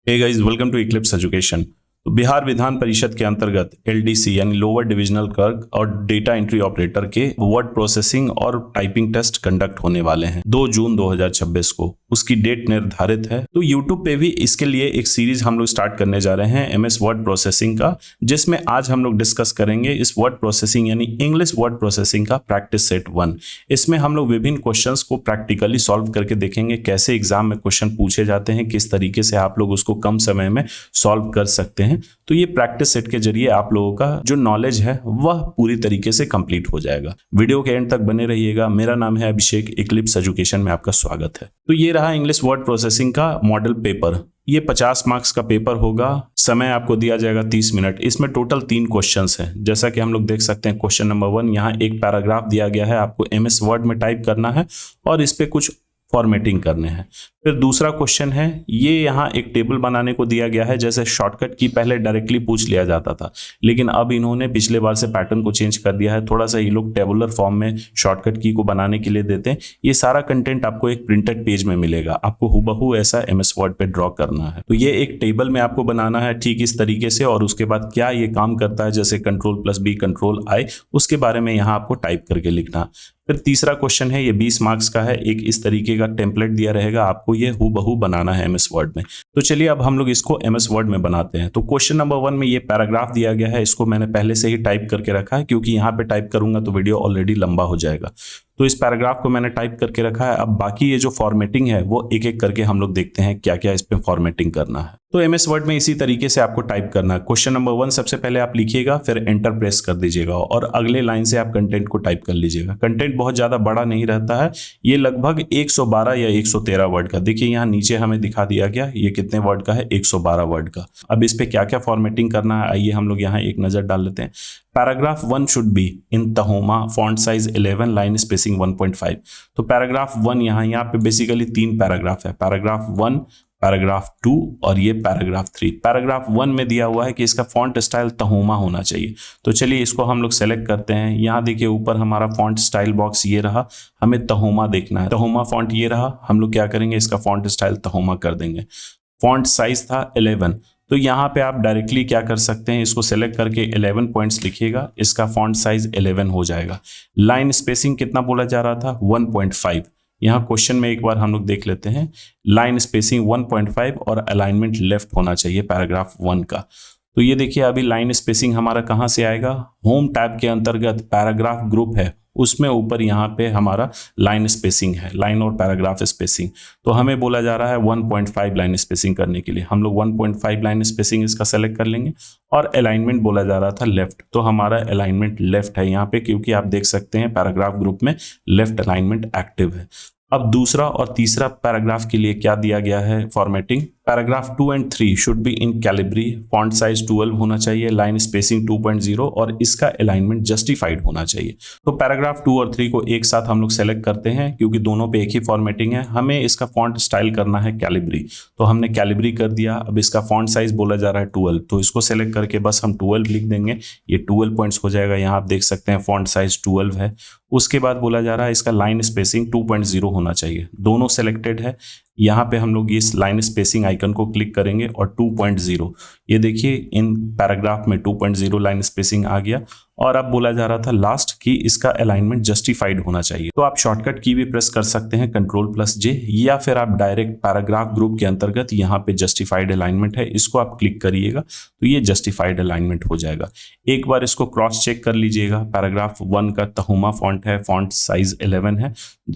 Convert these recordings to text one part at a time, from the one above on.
Hey guys, welcome to eclipse education. तो बिहार विधान परिषद के अंतर्गत एलडीसी यानी लोअर डिविजनल क्लर्क और डेटा एंट्री ऑपरेटर के वर्ड प्रोसेसिंग और टाइपिंग टेस्ट कंडक्ट होने वाले हैं 2 जून 2026 को। उसकी डेट निर्धारित है। तो यूट्यूब पे भी इसके लिए एक सीरीज हम लोग स्टार्ट करने जा रहे हैं एमएस वर्ड प्रोसेसिंग का, जिसमें आज हम लोग डिस्कस करेंगे इस वर्ड प्रोसेसिंग यानी इंग्लिश वर्ड प्रोसेसिंग का प्रैक्टिस सेट 1। इसमें हम लोग विभिन्न क्वेश्चंस को प्रैक्टिकली सॉल्व करके देखेंगे, कैसे एग्जाम में क्वेश्चन पूछे जाते हैं, किस तरीके से आप लोग उसको कम समय में सॉल्व कर सकते हैं। तो ये प्रैक्टिस सेट के जरिए आप लोगों का जो नॉलेज है वह पूरी तरीके से कंप्लीट हो जाएगा। वीडियो के एंड तक बने रहिएगा। मेरा नाम है अभिषेक, इक्लिप्स एजुकेशन में आपका स्वागत है। तो ये रहा इंग्लिश वर्ड प्रोसेसिंग का मॉडल पेपर। ये 50 मार्क्स का पेपर होगा। समय आपको दिया जाएगा 30 मिनट। इसमें टोटल 3 क्वेश्चंस हैं, जैसा कि हम लोग देख सकते हैं। क्वेश्चन नंबर 1, यहाँ एक पैराग्राफ दिया गया है, आपको एमएस वर्ड में टाइप करना है और इस पे कुछ फॉर्मेटिंग करने हैं। फिर दूसरा क्वेश्चन है, ये यहाँ एक टेबल बनाने को दिया गया है। जैसे शॉर्टकट की पहले डायरेक्टली पूछ लिया जाता था, लेकिन अब इन्होंने पिछले बार से पैटर्न को चेंज कर दिया है। थोड़ा सा ये लोग टेबुलर फॉर्म में शॉर्टकट की को बनाने के लिए देते हैं। ये सारा कंटेंट आपको एक प्रिंटेड पेज में मिलेगा, आपको हुबहू ऐसा एमएस वर्ड पे ड्रॉ करना है। तो ये एक टेबल में आपको बनाना है ठीक इस तरीके से, और उसके बाद क्या ये काम करता है, जैसे Ctrl+B Ctrl+I, उसके बारे में यहाँ आपको टाइप करके लिखना। फिर तीसरा क्वेश्चन है, ये 20 मार्क्स का है। एक इस तरीके का टेम्पलेट दिया रहेगा, आपको ये हुबहू बनाना है एमएस वर्ड में। तो चलिए अब हम लोग इसको एमएस वर्ड में बनाते हैं। तो क्वेश्चन नंबर 1 में ये पैराग्राफ दिया गया है, इसको मैंने पहले से ही टाइप करके रखा है, क्योंकि यहाँ पे टाइप करूंगा तो वीडियो ऑलरेडी लंबा हो जाएगा। तो इस पैराग्राफ को मैंने टाइप करके रखा है। अब बाकी ये जो फॉर्मेटिंग है वो एक एक करके हम लोग देखते हैं क्या क्या इस पे फॉर्मेटिंग करना है। तो एमएस वर्ड में इसी तरीके से आपको टाइप करना है। क्वेश्चन नंबर 1 सबसे पहले आप लिखिएगा, फिर एंटर प्रेस कर दीजिएगा और अगले लाइन से आप कंटेंट को टाइप कर लीजिएगा। कंटेंट बहुत ज्यादा बड़ा नहीं रहता है, ये लगभग 112 या 113 वर्ड का। देखिए यहाँ नीचे हमें दिखा दिया गया ये कितने वर्ड का है, 112 वर्ड का। अब इस पे क्या क्या फॉर्मेटिंग करना है, आइए हम लोग यहाँ एक नजर डाल लेते हैं। Paragraph 1 should be in Tahoma, font size 11, line spacing 1.5। तो पैराग्राफ 1 यहाँ पे बेसिकली 3 पैराग्राफ है, पैराग्राफ 1, पैराग्राफ 2 और ये पैराग्राफ 3। पैराग्राफ 1 में दिया हुआ है कि इसका फॉन्ट स्टाइल तहोमा होना चाहिए। तो चलिए इसको हम लोग सेलेक्ट करते हैं। यहाँ देखिए ऊपर हमारा फॉन्ट स्टाइल बॉक्स ये रहा, हमें तहोमा देखना है। तहोमा फॉन्ट ये रहा, हम लोग क्या करेंगे, इसका फॉन्ट स्टाइल तहोमा कर देंगे। फॉन्ट साइज था 11, तो यहाँ पे आप डायरेक्टली क्या कर सकते हैं, इसको सेलेक्ट करके 11 पॉइंट्स लिखिएगा, इसका फॉन्ट साइज 11 हो जाएगा। लाइन स्पेसिंग कितना बोला जा रहा था, 1.5। यहाँ क्वेश्चन में एक बार हम लोग देख लेते हैं। लाइन स्पेसिंग 1.5 और अलाइनमेंट लेफ्ट होना चाहिए पैराग्राफ 1 का। तो ये देखिए अभी लाइन स्पेसिंग हमारा कहाँ से आएगा, होम टैब के अंतर्गत पैराग्राफ ग्रुप है, उसमें ऊपर यहाँ पे हमारा लाइन स्पेसिंग है, लाइन और पैराग्राफ स्पेसिंग। तो हमें बोला जा रहा है 1.5 लाइन स्पेसिंग करने के लिए। हम लोग 1.5 लाइन स्पेसिंग इसका सेलेक्ट कर लेंगे। और अलाइनमेंट बोला जा रहा था लेफ्ट, तो हमारा अलाइनमेंट लेफ्ट है यहाँ पे, क्योंकि आप देख सकते हैं पैराग्राफ ग्रुप में लेफ्ट अलाइनमेंट एक्टिव है। अब दूसरा और तीसरा पैराग्राफ के लिए क्या दिया गया है formatting, paragraph 2 and 3 should be in Calibri, font size 12 होना चाहिए, लाइन स्पेसिंग 2.0 और इसका अलाइनमेंट जस्टिफाइड होना चाहिए। तो पैराग्राफ 2 और 3 को एक साथ हम लोग सेलेक्ट करते हैं, क्योंकि दोनों पे एक ही फॉर्मेटिंग है। हमें इसका फॉन्ट स्टाइल करना है कैलिब्री, तो हमने कैलिब्री कर दिया। अब इसका फॉन्ट साइज बोला जा रहा है 12, तो इसको सेलेक्ट करके बस हम 12 लिख देंगे, ये 12 पॉइंट्स हो जाएगा। यहाँ आप देख सकते हैं फॉन्ट साइज 12 है। उसके बाद बोला जा रहा है इसका लाइन स्पेसिंग 2.0 होना चाहिए, दोनों सेलेक्टेड है। यहाँ पे हम लोग इस लाइन स्पेसिंग आइकन को क्लिक करेंगे और 2.0, ये देखिए इन पैराग्राफ में 2.0 लाइन स्पेसिंग आ गया। और अब बोला जा रहा था लास्ट कि इसका अलाइनमेंट जस्टिफाइड होना चाहिए। तो आप शॉर्टकट की भी प्रेस कर सकते हैं Ctrl+J, या फिर आप डायरेक्ट पैराग्राफ ग्रुप के अंतर्गत यहाँ पे जस्टिफाइड अलाइनमेंट है, इसको आप क्लिक करिएगा तो ये जस्टिफाइड अलाइनमेंट हो जाएगा। एक बार इसको क्रॉस चेक कर लीजिएगा। पैराग्राफ 1 का तहोमा फॉन्ट है, फॉन्ट साइज 11 है।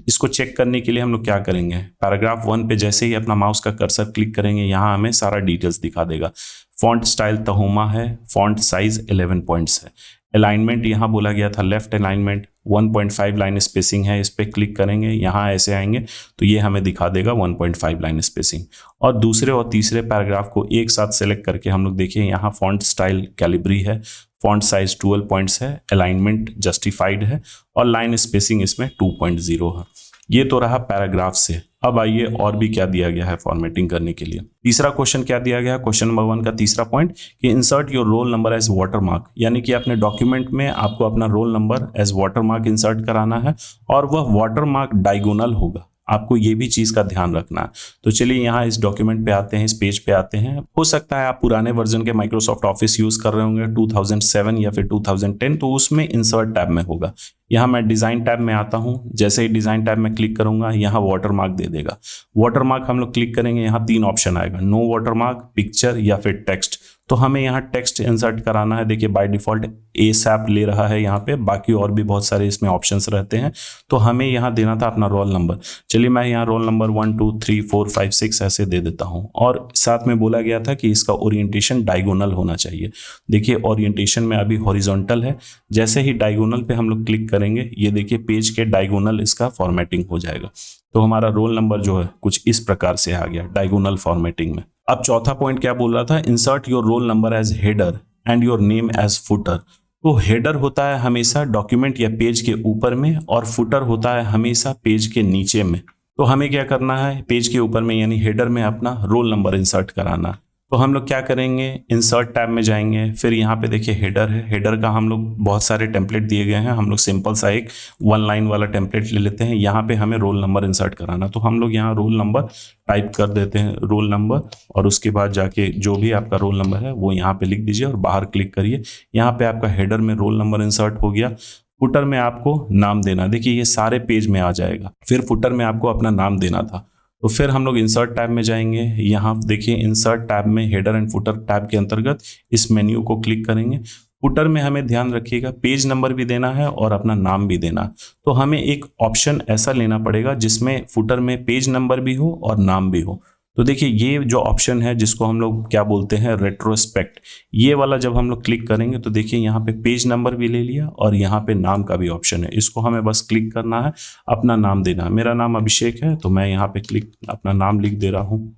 इसको चेक करने के लिए हम लोग क्या करेंगे, पैराग्राफ 1 पे जैसे ही अपना माउस का कर्सर क्लिक करेंगे, यहाँ हमें सारा डिटेल्स दिखा देगा। फॉन्ट स्टाइल तहोमा है, फॉन्ट साइज 11 पॉइंट्स है। अलाइनमेंट यहाँ बोला गया था लेफ्ट अलाइनमेंट, 1.5 लाइन स्पेसिंग है, इस पे क्लिक करेंगे, यहाँ ऐसे आएंगे तो ये हमें दिखा देगा 1.5 लाइन स्पेसिंग। और दूसरे और तीसरे पैराग्राफ को एक साथ सेलेक्ट करके हम लोग देखिए, यहाँ फॉन्ट स्टाइल कैलिब्री है, फॉन्ट साइज 12 पॉइंट्स है, अलाइनमेंट जस्टिफाइड है और लाइन स्पेसिंग इसमें 2.0 है। ये तो रहा पैराग्राफ से। अब आइए और भी क्या दिया गया है फॉर्मेटिंग करने के लिए। तीसरा क्वेश्चन क्या दिया गया है, क्वेश्चन नंबर 1 का तीसरा पॉइंट कि insert your roll number as watermark, यानी कि अपने डॉक्यूमेंट में आपको अपना roll number as watermark insert कराना है और वह वाटरमार्क डायगोनल होगा। आपको ये भी चीज़ का ध्यान रखना है। तो चलिए यहाँ इस डॉक्यूमेंट पे आते हैं, इस पेज पे आते हैं। हो सकता है आप पुराने वर्जन के माइक्रोसॉफ्ट ऑफिस यूज़ कर रहे होंगे 2007 या फिर 2010, तो उसमें इंसर्ट टैब में होगा। यहाँ मैं डिज़ाइन टैब में आता हूँ। जैसे ही डिज़ाइन टैब में क्लिक करूँगा यहाँ वाटरमार्क दे देगा। वाटरमार्क हम लोग क्लिक करेंगे, यहाँ 3 ऑप्शन आएगा, नो वाटरमार्क, पिक्चर या फिर टेक्स्ट। तो हमें यहाँ टेक्स्ट इंसर्ट कराना है। देखिए बाय डिफ़ॉल्ट ASAP ले रहा है यहाँ पे, बाकी और भी बहुत सारे इसमें ऑप्शंस रहते हैं। तो हमें यहाँ देना था अपना रोल नंबर। चलिए मैं यहाँ रोल नंबर 1 2 3 4 5 6 ऐसे दे देता हूँ। और साथ में बोला गया था कि इसका ओरिएंटेशन डायगोनल होना चाहिए। देखिए ओरिएंटेशन में अभी हॉरिजॉन्टल है। जैसे ही डायगोनल पे हम लोग क्लिक करेंगे, ये देखिए पेज के डायगोनल इसका फॉर्मेटिंग हो जाएगा। तो हमारा रोल नंबर जो है कुछ इस प्रकार से आ गया डायगोनल फॉर्मेटिंग में। अब चौथा पॉइंट क्या बोल रहा था, insert your roll number as header and your name as footer. तो हेडर होता है हमेशा डॉक्यूमेंट या पेज के ऊपर में, और फुटर होता है हमेशा पेज के नीचे में। तो हमें क्या करना है, पेज के ऊपर में यानी हेडर में अपना रोल नंबर इंसर्ट कराना। तो हम लोग क्या करेंगे, इंसर्ट टैब में जाएंगे, फिर यहाँ पे देखिए हेडर है। हेडर का हम लोग बहुत सारे टेम्पलेट दिए गए हैं, हम लोग सिंपल सा एक 1 लाइन वाला टेम्पलेट ले लेते हैं। यहाँ पे हमें रोल नंबर इंसर्ट कराना, तो हम लोग यहाँ रोल नंबर टाइप कर देते हैं, रोल नंबर, और उसके बाद जाके जो भी आपका रोल नंबर है वो यहाँ पे लिख दीजिए और बाहर क्लिक करिए। यहाँ पे आपका हेडर में रोल नंबर इंसर्ट हो गया। फुटर में आपको नाम देना, देखिए ये सारे पेज में आ जाएगा। फिर फुटर में आपको अपना नाम देना था। तो फिर हम लोग इंसर्ट टैब में जाएंगे। यहाँ देखिए इंसर्ट टैब में हेडर एंड फुटर टैब के अंतर्गत इस मेन्यू को क्लिक करेंगे। फुटर में हमें ध्यान रखिएगा पेज नंबर भी देना है और अपना नाम भी देना। तो हमें एक ऑप्शन ऐसा लेना पड़ेगा जिसमें फुटर में पेज नंबर भी हो और नाम भी हो। तो देखिए ये जो ऑप्शन है जिसको हम लोग क्या बोलते हैं, रेट्रोस्पेक्ट, ये वाला जब हम लोग क्लिक करेंगे तो देखिए यहाँ पे पेज नंबर भी ले लिया और यहाँ पे नाम का भी ऑप्शन है। इसको हमें बस क्लिक करना है, अपना नाम देना है। मेरा नाम अभिषेक है तो मैं यहाँ पे क्लिक अपना नाम लिख दे रहा हूँ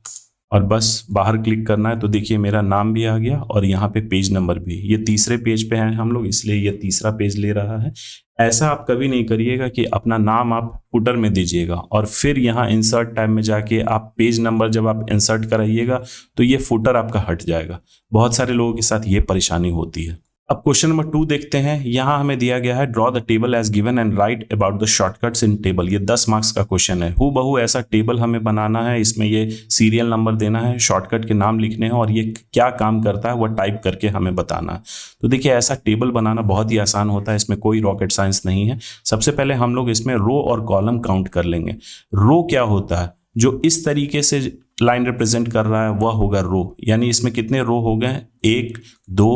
और बस बाहर क्लिक करना है। तो देखिए मेरा नाम भी आ गया और यहाँ पे पेज नंबर भी। ये तीसरे पेज पे हैं हम लोग, इसलिए ये तीसरा पेज ले रहा है। ऐसा आप कभी नहीं करिएगा कि अपना नाम आप फुटर में दीजिएगा और फिर यहाँ इंसर्ट टैब में जाके आप पेज नंबर जब आप इंसर्ट कराइएगा तो ये फुटर आपका हट जाएगा। बहुत सारे लोगों के साथ ये परेशानी होती है। अब क्वेश्चन नंबर 2 देखते हैं। यहाँ हमें दिया गया है draw the table as given and write about the shortcuts in table. ये 10 मार्क्स का क्वेश्चन है। हूबहू ऐसा टेबल हमें बनाना है, इसमें ये सीरियल नंबर देना है, शॉर्टकट के नाम लिखने हैं और ये क्या काम करता है वह टाइप करके हमें बताना है। तो देखिए ऐसा टेबल बनाना बहुत ही आसान होता है, इसमें कोई रॉकेट साइंस नहीं है। सबसे पहले हम लोग इसमें रो और कॉलम काउंट कर लेंगे। रो क्या होता है, जो इस तरीके से लाइन रिप्रेजेंट कर रहा है वह होगा रो। यानी इसमें कितने रो हो गए, 1 2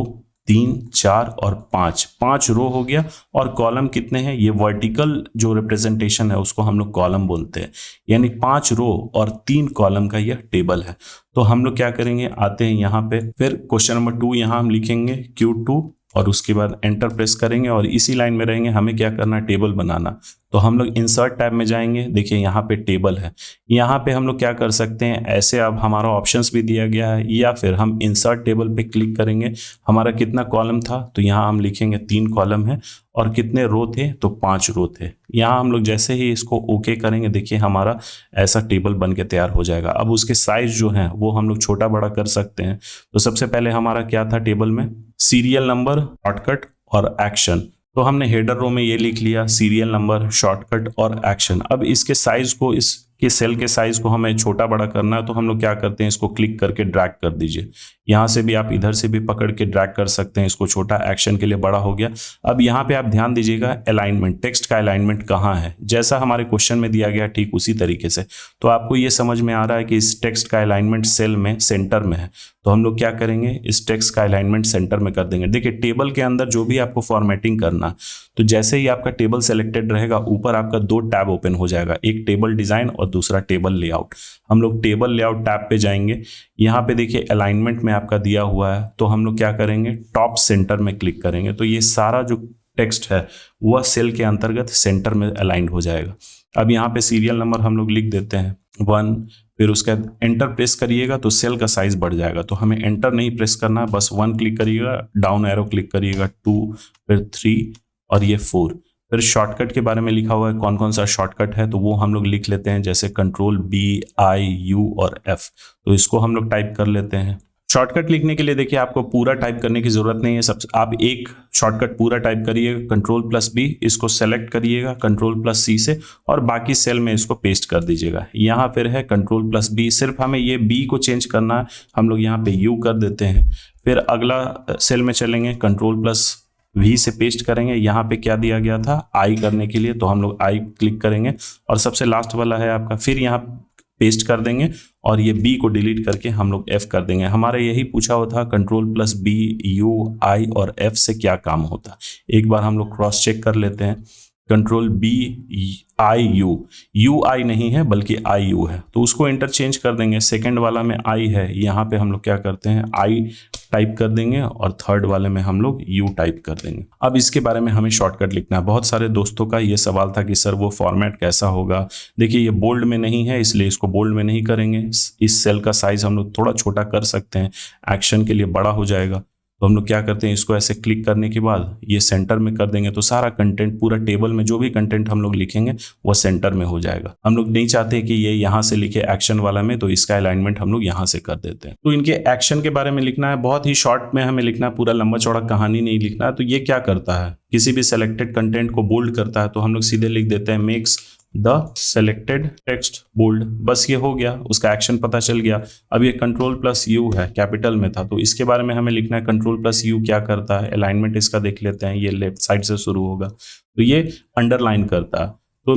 3 4 और 5 रो हो गया। और कॉलम कितने हैं, ये वर्टिकल जो रिप्रेजेंटेशन है उसको हम लोग कॉलम बोलते हैं। यानी 5 रो और 3 कॉलम का यह टेबल है। तो हम लोग क्या करेंगे, आते हैं यहाँ पे, फिर क्वेश्चन नंबर 2 यहाँ हम लिखेंगे Q2 और उसके बाद एंटर प्रेस करेंगे और इसी लाइन में रहेंगे। हमें क्या करना है, टेबल बनाना। तो हम लोग इंसर्ट टैब में जाएंगे, देखिए यहाँ पे टेबल है। यहाँ पे हम लोग क्या कर सकते हैं, ऐसे अब हमारा ऑप्शंस भी दिया गया है, या फिर हम इंसर्ट टेबल पे क्लिक करेंगे। हमारा कितना कॉलम था, तो यहाँ हम लिखेंगे 3 कॉलम है। और कितने रो थे, तो 5 रो थे। यहाँ हम लोग जैसे ही इसको ओके करेंगे, देखिए हमारा ऐसा टेबल बन के तैयार हो जाएगा। अब उसके साइज जो है वो हम लोग छोटा बड़ा कर सकते हैं। तो सबसे पहले हमारा क्या था टेबल में, सीरियल नंबर, शॉर्टकट और एक्शन। तो हमने हेडर रो में ये लिख लिया, सीरियल नंबर, शॉर्टकट और एक्शन। अब इसके साइज को, इसके सेल के साइज को हमें छोटा बड़ा करना है। तो हम लोग क्या करते हैं, इसको क्लिक करके ड्रैग कर दीजिए। यहाँ से भी आप इधर से भी पकड़ के ड्रैग कर सकते हैं। इसको छोटा, एक्शन के लिए बड़ा हो गया। अब यहाँ पे आप ध्यान दीजिएगा अलाइनमेंट, टेक्स्ट का अलाइनमेंट कहाँ है, जैसा हमारे क्वेश्चन में दिया गया ठीक उसी तरीके से। तो आपको ये समझ में आ रहा है कि इस टेक्स्ट का अलाइनमेंट सेल में सेंटर में है। तो हम लोग क्या करेंगे, इस टेक्स्ट का अलाइनमेंट सेंटर में कर देंगे। देखिए टेबल के अंदर जो भी आपको फॉर्मेटिंग करना, तो जैसे ही आपका टेबल सेलेक्टेड रहेगा, ऊपर आपका 2 टैब ओपन हो जाएगा, एक टेबल डिजाइन और दूसरा टेबल लेआउट। हम लोग टेबल लेआउट टैब पे जाएंगे। यहाँ पे देखिए अलाइनमेंट में आपका दिया हुआ है, तो हम लोग क्या करेंगे, टॉप सेंटर में क्लिक करेंगे। तो ये सारा जो टेक्स्ट है वह सेल के अंतर्गत सेंटर में अलाइंड हो जाएगा। अब यहाँ पे सीरियल नंबर हम लोग लिख देते हैं 1, फिर उसके बाद एंटर प्रेस करिएगा तो सेल का साइज बढ़ जाएगा। तो हमें एंटर नहीं प्रेस करना, बस 1 क्लिक करिएगा, डाउन एरो क्लिक करिएगा 2, फिर 3 और ये 4। फिर शॉर्टकट के बारे में लिखा हुआ है, कौन कौन सा शॉर्टकट है, तो वो हम लोग लिख लेते हैं, जैसे कंट्रोल B, I, U और F। तो इसको हम लोग टाइप कर लेते हैं। शॉर्टकट लिखने के लिए देखिए आपको पूरा टाइप करने की जरूरत नहीं है। सब आप एक शॉर्टकट पूरा टाइप करिएगा, Ctrl+B, इसको सेलेक्ट करिएगा Ctrl+C से, और बाकी सेल में इसको पेस्ट कर दीजिएगा। यहाँ फिर है Ctrl+B, सिर्फ हमें ये B को चेंज करना है, हम लोग यहाँ पे U कर देते हैं। फिर अगला सेल में चलेंगे, Ctrl+V से पेस्ट करेंगे। यहाँ पे क्या दिया गया था, I करने के लिए, तो हम लोग I क्लिक करेंगे, और सबसे लास्ट वाला है आपका, फिर यहाँ पेस्ट कर देंगे, और ये B को डिलीट करके हम लोग F कर देंगे। हमारा यही पूछा हुआ था Ctrl+B, U, I और F से क्या काम होता है। एक बार हम लोग क्रॉस चेक कर लेते हैं। Ctrl+B, I, U, UI नहीं है बल्कि IU है, तो उसको इंटरचेंज कर देंगे। सेकंड वाला में I है, यहाँ पे हम लोग क्या करते हैं, I टाइप कर देंगे, और थर्ड वाले में हम लोग U टाइप कर देंगे। अब इसके बारे में हमें शॉर्टकट लिखना है। बहुत सारे दोस्तों का ये सवाल था कि सर वो फॉर्मेट कैसा होगा। देखिए ये बोल्ड में नहीं है, इसलिए इसको बोल्ड में नहीं करेंगे। इस सेल का साइज हम लोग थोड़ा छोटा कर सकते हैं, एक्शन के लिए बड़ा हो जाएगा। तो हम लोग क्या करते हैं, इसको ऐसे क्लिक करने के बाद ये सेंटर में कर देंगे, तो सारा कंटेंट, पूरा टेबल में जो भी कंटेंट हम लोग लिखेंगे वो सेंटर में हो जाएगा। हम लोग नहीं चाहते कि ये यहाँ से लिखे एक्शन वाला में, तो इसका अलाइनमेंट हम लोग यहाँ से कर देते हैं। तो इनके एक्शन के बारे में लिखना है, बहुत ही शॉर्ट में हमें लिखना है, पूरा लंबा चौड़ा कहानी नहीं लिखना है। तो ये क्या करता है, किसी भी सेलेक्टेड कंटेंट को बोल्ड करता है, तो हम लोग सीधे लिख देते हैं makes the selected text bold. बस ये हो गया, उसका एक्शन पता चल गया। अब ये Ctrl+U है, कैपिटल में था, तो इसके बारे में हमें लिखना है Ctrl+U क्या करता है। अलाइनमेंट इसका देख लेते हैं, ये लेफ्ट साइड से शुरू होगा, तो ये अंडरलाइन करता है। तो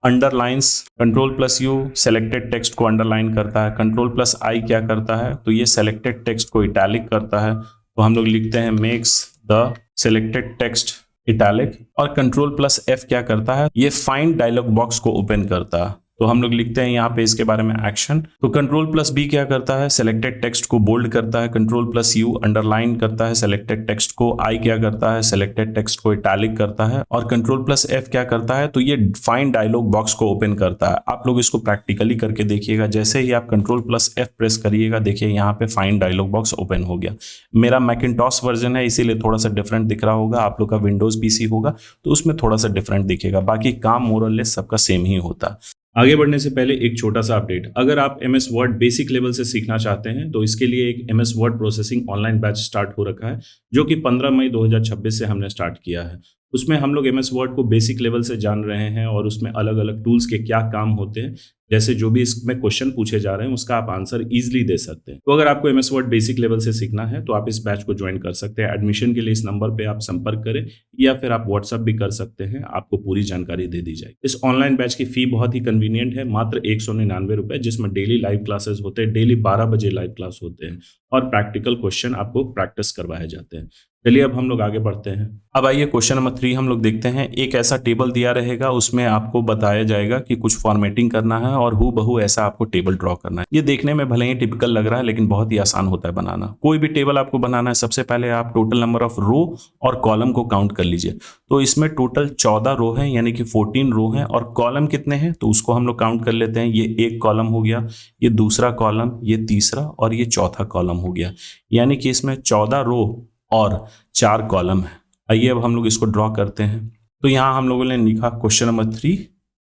अंडरलाइंस, Ctrl+U सेलेक्टेड टेक्स्ट को अंडरलाइन करता है। Ctrl+I क्या करता है, तो ये सेलेक्टेड टेक्स्ट को इटैलिक करता है। तो हम लोग लिखते हैं makes the selected text italic. और Ctrl+F क्या करता है, ये फाइंड डायलॉग बॉक्स को ओपन करता है। तो हम लोग लिखते हैं यहाँ पे इसके बारे में एक्शन। तो Ctrl+B क्या करता है, सेलेक्टेड टेक्स्ट को बोल्ड करता है। Ctrl+U अंडरलाइन करता है सेलेक्टेड टेक्स्ट को। I क्या करता है, सेलेक्टेड टेक्स्ट को इटैलिक करता है। और Ctrl+F क्या करता है, तो ये फाइंड डायलॉग बॉक्स को ओपन करता है। आप लोग इसको प्रैक्टिकली करके देखिएगा, जैसे ही आप Ctrl+F प्रेस करिएगा, देखिए यहाँ पे फाइंड डायलॉग बॉक्स ओपन हो गया। मेरा मैकिन्टॉश वर्जन है, इसीलिए थोड़ा सा डिफरेंट दिख रहा होगा। आप लोग का विंडोज पीसी होगा तो उसमें थोड़ा सा डिफरेंट दिखेगा, बाकी काम मोरलेस सबका सेम ही होता। आगे बढ़ने से पहले एक छोटा सा अपडेट, अगर आप MS वर्ड बेसिक लेवल से सीखना चाहते हैं तो इसके लिए एक MS word processing online batch start हो रखा है, जो कि 15 मई 2026 से हमने स्टार्ट किया है। उसमें हम लोग MS वर्ड को बेसिक लेवल से जान रहे हैं, और उसमें अलग अलग टूल्स के क्या काम होते हैं, जैसे जो भी इसमें क्वेश्चन पूछे जा रहे हैं उसका आप आंसर इजीली दे सकते हैं। तो अगर आपको MS वर्ड बेसिक लेवल से सीखना है तो आप इस बैच को ज्वाइन कर सकते हैं। एडमिशन के लिए इस नंबर पे आप संपर्क करें, या फिर आप व्हाट्सएप भी कर सकते हैं, आपको पूरी जानकारी दे दी जाएगी। इस ऑनलाइन बैच की फी बहुत ही कन्वीनियंट है, मात्र 199 रुपए, जिसमें डेली लाइव क्लासेस होते हैं, डेली 12 बजे लाइव क्लास होते हैं, और प्रैक्टिकल क्वेश्चन आपको प्रैक्टिस करवाए जाते हैं। चलिए अब हम लोग आगे बढ़ते हैं। अब आइए क्वेश्चन नंबर 3 हम लोग देखते हैं। एक ऐसा टेबल दिया रहेगा, उसमें आपको बताया जाएगा कि कुछ फॉर्मेटिंग करना है, और हूबहू ऐसा आपको टेबल ड्रॉ करना है। ये देखने में भले ही टिपिकल लग रहा है, लेकिन बहुत ही आसान होता है बनाना। कोई भी टेबल आपको बनाना है, सबसे पहले आप टोटल नंबर ऑफ रो और कॉलम को काउंट कर लीजिए। तो इसमें टोटल 14 रो है, यानी कि 14 रो है, और कॉलम कितने हैं तो उसको हम लोग काउंट कर लेते हैं। ये एक कॉलम हो गया, ये दूसरा कॉलम, ये तीसरा, और ये चौथा कॉलम हो गया, यानी कि इसमें 14 रो और 4 कॉलम है। आइए अब हम लोग इसको ड्रॉ करते हैं। तो यहाँ हम लोगों ने लिखा क्वेश्चन नंबर 3,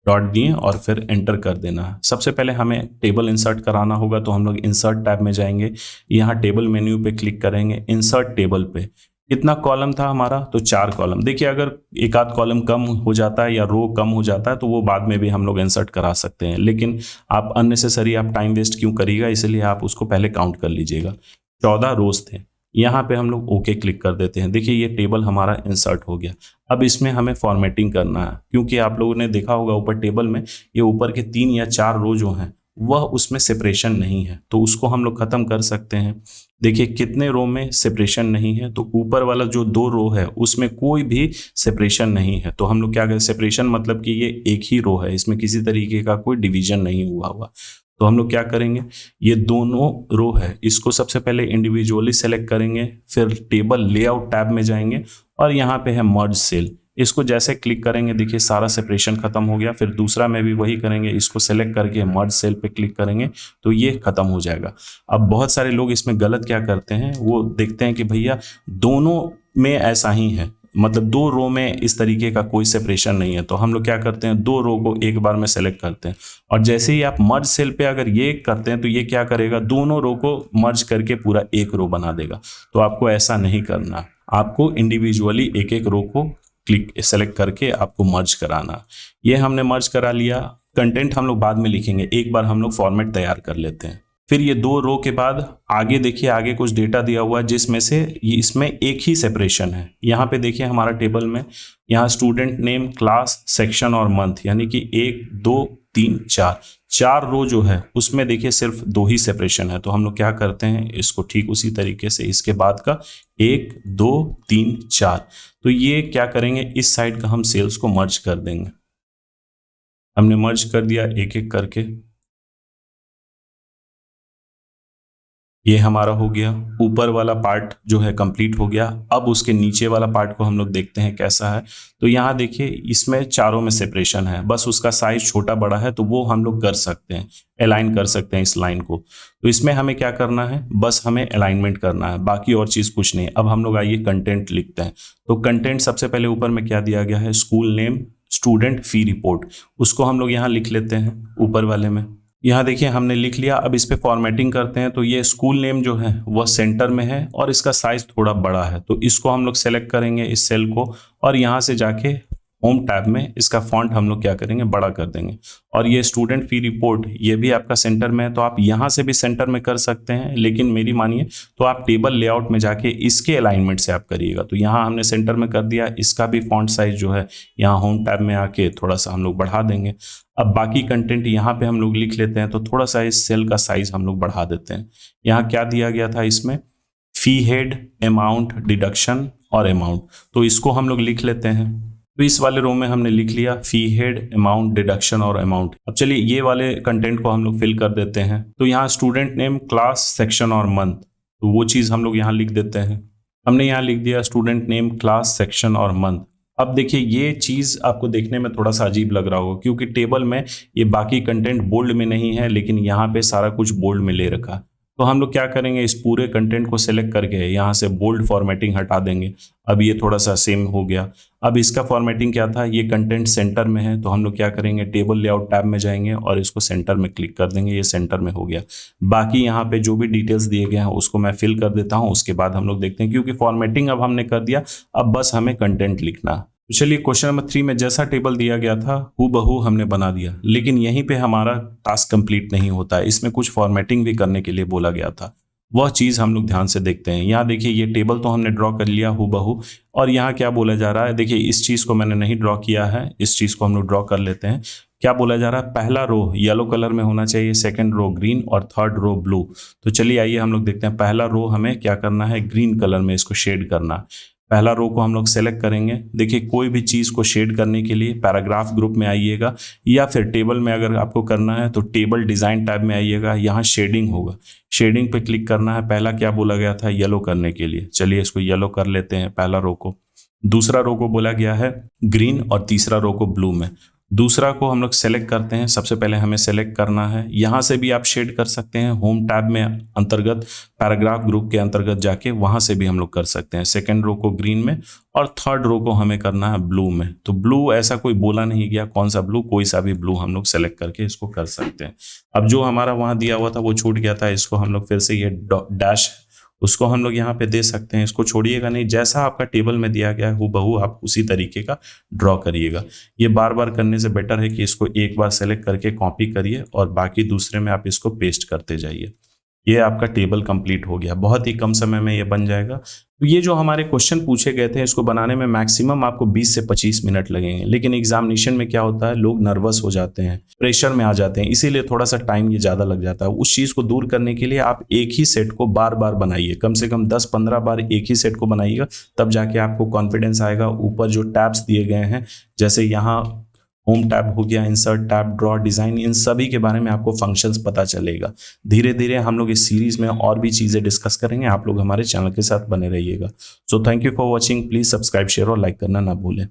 डॉट दिए और फिर एंटर कर देना है। सबसे पहले हमें टेबल इंसर्ट कराना होगा, तो हम लोग इंसर्ट टैब में जाएंगे, यहाँ टेबल मेन्यू पे क्लिक करेंगे, इंसर्ट टेबल पे। कितना कॉलम था हमारा, तो 4 कॉलम। देखिए अगर एक आध कॉलम कम हो जाता है या रो कम हो जाता है तो वो बाद में भी हम लोग इंसर्ट करा सकते हैं, लेकिन आप अननेसेसरी आप टाइम वेस्ट क्यों करिएगा, इसलिए आप उसको पहले काउंट कर लीजिएगा। 14 रोज थे। यहाँ पे हम लोग ओके क्लिक कर देते हैं। देखिए ये टेबल हमारा इंसर्ट हो गया। अब इसमें हमें फॉर्मेटिंग करना है, क्योंकि आप लोगों ने देखा होगा ऊपर टेबल में ये ऊपर के 3 या 4 रो जो हैं वह उसमें सेपरेशन नहीं है, तो उसको हम लोग खत्म कर सकते हैं। देखिए कितने रो में सेपरेशन नहीं है, तो ऊपर वाला जो 2 रो है उसमें कोई भी सेपरेशन नहीं है। तो हम लोग क्या करें, सेपरेशन मतलब कि ये एक ही रो है, इसमें किसी तरीके का कोई डिवीजन नहीं हुआ। तो हम लोग क्या करेंगे, ये दोनों रो है इसको सबसे पहले इंडिविजुअली सेलेक्ट करेंगे, फिर टेबल लेआउट टैब में जाएंगे और यहाँ पे है मर्ज सेल। इसको जैसे क्लिक करेंगे देखिए सारा सेपरेशन खत्म हो गया। फिर दूसरा में भी वही करेंगे, इसको सेलेक्ट करके मर्ज सेल पे क्लिक करेंगे तो ये खत्म हो जाएगा। अब बहुत सारे लोग इसमें गलत क्या करते हैं, वो देखते हैं कि भैया दोनों में ऐसा ही है, मतलब दो रो में इस तरीके का कोई सेपरेशन नहीं है, तो हम लोग क्या करते हैं, दो रो को एक बार में सेलेक्ट करते हैं और जैसे ही आप मर्ज सेल पे अगर ये करते हैं तो ये क्या करेगा, दोनों रो को मर्ज करके पूरा एक रो बना देगा। तो आपको ऐसा नहीं करना, आपको इंडिविजुअली एक एक रो को क्लिक सेलेक्ट करके आपको मर्ज कराना। ये हमने मर्ज करा लिया। कंटेंट हम लोग बाद में लिखेंगे, एक बार हम लोग फॉर्मेट तैयार कर लेते हैं। फिर ये दो रो के बाद आगे देखिए, आगे कुछ डेटा दिया हुआ है जिसमें से ये इसमें एक ही सेपरेशन है। यहाँ पे देखिए हमारा टेबल में यहाँ स्टूडेंट नेम, क्लास, सेक्शन और मंथ, यानी कि 1 2 3 4 4 रो जो है उसमें देखिए सिर्फ दो ही सेपरेशन है। तो हम लोग क्या करते हैं, इसको ठीक उसी तरीके से इसके बाद का 1 2 3 4, तो ये क्या करेंगे, इस साइड का हम सेल्स को मर्ज कर देंगे। हमने मर्ज कर दिया एक एक करके, ये हमारा हो गया। ऊपर वाला पार्ट जो है कंप्लीट हो गया। अब उसके नीचे वाला पार्ट को हम लोग देखते हैं कैसा है। तो यहाँ देखिए इसमें चारों में सेपरेशन है, बस उसका साइज छोटा बड़ा है, तो वो हम लोग कर सकते हैं, अलाइन कर सकते हैं इस लाइन को। तो इसमें हमें क्या करना है, बस हमें अलाइनमेंट करना है, बाकी और चीज़ कुछ नहीं। अब हम लोग आइए कंटेंट लिखते हैं। तो कंटेंट सबसे पहले ऊपर में क्या दिया गया है, स्कूल नेम, स्टूडेंट फी रिपोर्ट, उसको हम लोग यहाँ लिख लेते हैं ऊपर वाले में। यहाँ देखिए हमने लिख लिया। अब इस पे फॉर्मेटिंग करते हैं। तो ये स्कूल नेम जो है वह सेंटर में है और इसका साइज थोड़ा बड़ा है, तो इसको हम लोग सेलेक्ट करेंगे इस सेल को और यहाँ से जाके होम टैब में इसका फॉन्ट हम लोग क्या करेंगे, बड़ा कर देंगे। और ये स्टूडेंट फी रिपोर्ट ये भी आपका सेंटर में है, तो आप यहाँ से भी सेंटर में कर सकते हैं, लेकिन मेरी मानिए तो आप टेबल लेआउट में जाके इसके अलाइनमेंट से आप करिएगा। तो यहाँ हमने सेंटर में कर दिया। इसका भी फॉन्ट साइज जो है यहाँ होम टैब में आके थोड़ा सा हम लोग बढ़ा देंगे। अब बाकी कंटेंट यहाँ पे हम लोग लिख लेते हैं। तो थोड़ा सा इस सेल का साइज हम लोग बढ़ा देते हैं। यहाँ क्या दिया गया था, इसमें फी हेड, अमाउंट, डिडक्शन और अमाउंट, तो इसको हम लोग लिख लेते हैं। तो इस वाले रो में हमने लिख लिया फी हेड, अमाउंट, डिडक्शन और अमाउंट। अब चलिए ये वाले कंटेंट को हम लोग फिल कर देते हैं। तो यहाँ स्टूडेंट नेम, क्लास, सेक्शन और मंथ, तो वो चीज़ हम लोग यहाँ लिख देते हैं। हमने यहाँ लिख दिया स्टूडेंट नेम, क्लास, सेक्शन और मंथ। अब देखिए ये चीज़ आपको देखने में थोड़ा सा अजीब लग रहा होगा क्योंकि टेबल में ये बाकी कंटेंट बोल्ड में नहीं है, लेकिन यहाँ पे सारा कुछ बोल्ड में ले रखा। तो हम लोग क्या करेंगे, इस पूरे कंटेंट को सिलेक्ट करके यहाँ से बोल्ड फॉर्मेटिंग हटा देंगे। अब ये थोड़ा सा सेम हो गया। अब इसका फॉर्मेटिंग क्या था, ये कंटेंट सेंटर में है, तो हम लोग क्या करेंगे, टेबल लेआउट टैब में जाएंगे और इसको सेंटर में क्लिक कर देंगे। ये सेंटर में हो गया। बाकी यहाँ पे जो भी डिटेल्स दिए गए हैं उसको मैं फिल कर देता हूँ, उसके बाद हम लोग देखते हैं, क्योंकि फॉर्मेटिंग अब हमने कर दिया, अब बस हमें कंटेंट लिखना। तो चलिए क्वेश्चन नंबर 3 में जैसा टेबल दिया गया था हूबहू हमने बना दिया, लेकिन यहीं पे हमारा टास्क कंप्लीट नहीं होता है। इसमें कुछ फॉर्मेटिंग भी करने के लिए बोला गया था, वह चीज़ हम लोग ध्यान से देखते हैं। यहाँ देखिए ये टेबल तो हमने ड्रॉ कर लिया हूबहू, और यहाँ क्या बोला जा रहा है, देखिए इस चीज़ को मैंने नहीं ड्रॉ किया है, इस चीज़ को हम लोग ड्रॉ कर लेते हैं। क्या बोला जा रहा है, पहला रो येलो कलर में होना चाहिए, सेकंड रो ग्रीन और थर्ड रो ब्लू। तो चलिए आइए हम लोग देखते हैं। पहला रो हमें क्या करना है, ग्रीन कलर में इसको शेड करना। पहला रो को हम लोग सेलेक्ट करेंगे। देखिए कोई भी चीज़ को शेड करने के लिए पैराग्राफ ग्रुप में आइएगा, या फिर टेबल में अगर आपको करना है तो टेबल डिज़ाइन टैब में आइएगा, यहाँ शेडिंग होगा, शेडिंग पे क्लिक करना है। पहला क्या बोला गया था, येलो करने के लिए, चलिए इसको येलो कर लेते हैं पहला रो को। दूसरा रो को बोला गया है ग्रीन और तीसरा रो को ब्लू में। दूसरा को हम लोग सेलेक्ट करते हैं। सबसे पहले हमें सेलेक्ट करना है, यहाँ से भी आप शेड कर सकते हैं, होम टैब में अंतर्गत पैराग्राफ ग्रुप के अंतर्गत जाके वहाँ से भी हम लोग कर सकते हैं। सेकंड रो को ग्रीन में और थर्ड रो को हमें करना है ब्लू में। तो ब्लू ऐसा कोई बोला नहीं गया कौन सा ब्लू, कोई सा भी ब्लू हम लोग सेलेक्ट करके इसको कर सकते हैं। अब जो हमारा वहाँ दिया हुआ था वो छूट गया था, इसको हम लोग फिर से ये डैश उसको हम लोग यहाँ पे दे सकते हैं। इसको छोड़िएगा नहीं, जैसा आपका टेबल में दिया गया है हूबहू आप उसी तरीके का ड्रॉ करिएगा। ये बार बार करने से बेटर है कि इसको एक बार सेलेक्ट करके कॉपी करिए और बाकी दूसरे में आप इसको पेस्ट करते जाइए। ये आपका टेबल कंप्लीट हो गया, बहुत ही कम समय में ये बन जाएगा। तो ये जो हमारे क्वेश्चन पूछे गए थे इसको बनाने में मैक्सिमम आपको 20 से 25 मिनट लगेंगे, लेकिन एग्जामिनेशन में क्या होता है, लोग नर्वस हो जाते हैं, प्रेशर में आ जाते हैं, इसीलिए थोड़ा सा टाइम ये ज़्यादा लग जाता है। उस चीज़ को दूर करने के लिए आप एक ही सेट को बार बार बनाइए, कम से कम 10-15 बार एक ही सेट को बनाइएगा, तब जाके आपको कॉन्फिडेंस आएगा। ऊपर जो टैब्स दिए गए हैं, जैसे यहाँ होम टैब हो गया, इंसर्ट टैब, ड्रॉ, डिज़ाइन, इन सभी के बारे में आपको फंक्शंस पता चलेगा। धीरे धीरे हम लोग इस सीरीज़ में और भी चीज़ें डिस्कस करेंगे। आप लोग हमारे चैनल के साथ बने रहिएगा। So thank you for watching. Please subscribe, share और लाइक करना ना भूलें।